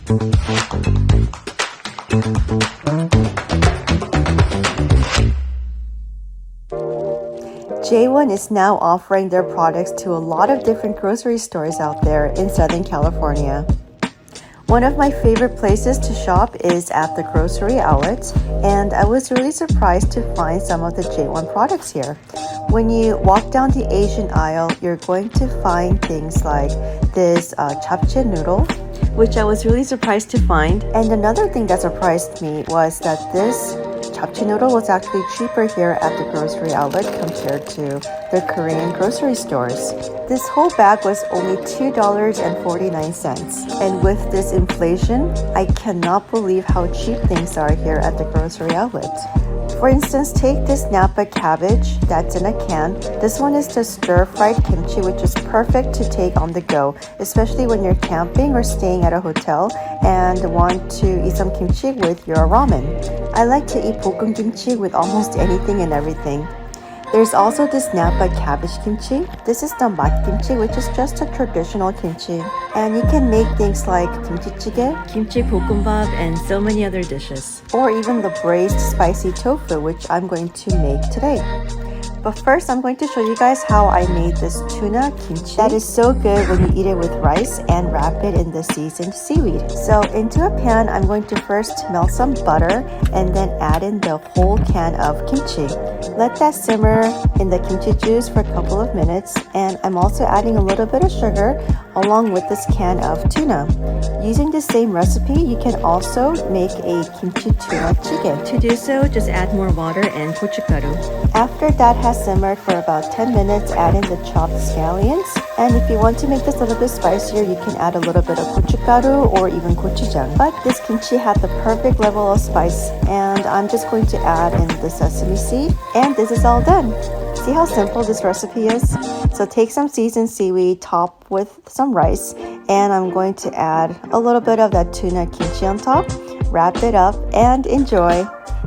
Jayone is now offering their products to a lot of different grocery stores out there in Southern California. One of my favorite places to shop is at the grocery outlet, and I was really surprised to find some of the Jayone products here. When you walk down the Asian aisle, you're going to find things like this japchae noodle, which I was really surprised to find. And another thing that surprised me was that this japchae noodle was actually cheaper here at the grocery outlet compared to the Korean grocery stores. This whole bag was only $2.49. And with this inflation, I cannot believe how cheap things are here at the grocery outlet. For instance, take this Napa cabbage that's in a can. This one is the stir-fried kimchi, which is perfect to take on the go, especially when you're camping or staying at a hotel and want to eat some kimchi with your ramen. I like to eat 볶음 kimchi with almost anything and everything. There's also this Napa cabbage kimchi. This is the mat kimchi, which is just a traditional kimchi. And you can make things like kimchi jjigae, kimchi 볶음밥, and so many other dishes. Or even the braised spicy tofu, which I'm going to make today. But first, I'm going to show you guys how I made this tuna kimchi. That is so good when you eat it with rice and wrap it in the seasoned seaweed. So into a pan, I'm going to first melt some butter and then add in the whole can of kimchi. Let that simmer in the kimchi juice for a couple of minutes, and I'm also adding a little bit of sugar along with this can of tuna. Using the same recipe, you can also make a kimchi tuna jjigae. To do so, just add more water and gochugaru. After that has simmered for about 10 minutes, add in the chopped scallions. And if you want to make this a little bit spicier, you can add a little bit of gochugaru or even gochujang. But this kimchi had the perfect level of spice, and I'm just going to add in the sesame seed, and this is all done. See how simple this recipe is? So take some seasoned seaweed, top with some rice, and I'm going to add a little bit of that tuna kimchi on top, wrap it up, and enjoy.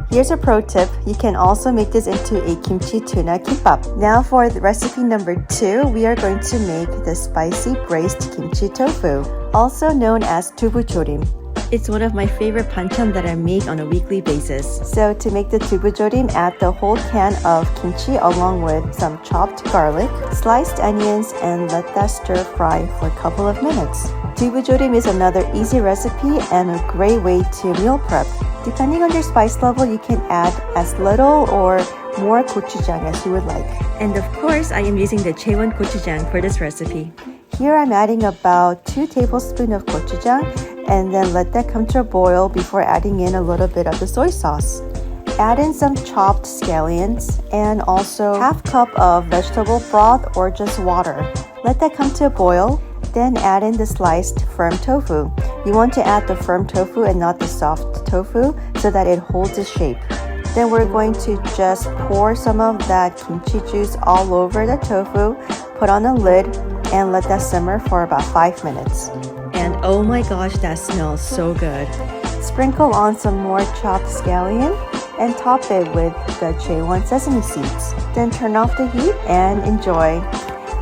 Here's a pro tip. You can also make this into a kimchi tuna kimbap. Now for the recipe number 2, we are going to make the spicy braised kimchi tofu, also known as tubujorim. It's one of my favorite banchan that I make on a weekly basis. So to make the tubujorim, add the whole can of kimchi along with some chopped garlic, sliced onions, and let that stir fry for a couple of minutes. Tubujorim is another easy recipe and a great way to meal prep. Depending on your spice level, you can add as little or more gochujang as you would like. And of course, I am using the Jayone gochujang for this recipe. Here I'm adding about 2 tablespoons of gochujang, and then let that come to a boil before adding in a little bit of the soy sauce. Add in some chopped scallions and also half cup of vegetable broth or just water. Let that come to a boil, then add in the sliced firm tofu. You want to add the firm tofu and not the soft tofu so that it holds its shape. Then we're going to just pour some of that kimchi juice all over the tofu, put on a lid, and let that simmer for about 5 minutes. And oh my gosh, that smells so good. Sprinkle on some more chopped scallion and top it with the Jayone sesame seeds. Then turn off the heat and enjoy.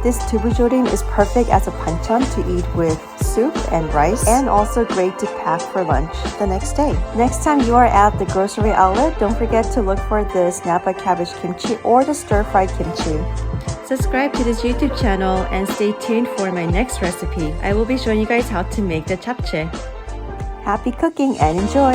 This tubujorim is perfect as a banchan to eat with soup and rice, and also great to pack for lunch the next day. Next time you are at the grocery outlet, don't forget to look for this Napa cabbage kimchi or the stir-fried kimchi. Subscribe to this YouTube channel and stay tuned for my next recipe. I will be showing you guys how to make the japchae. Happy cooking and enjoy!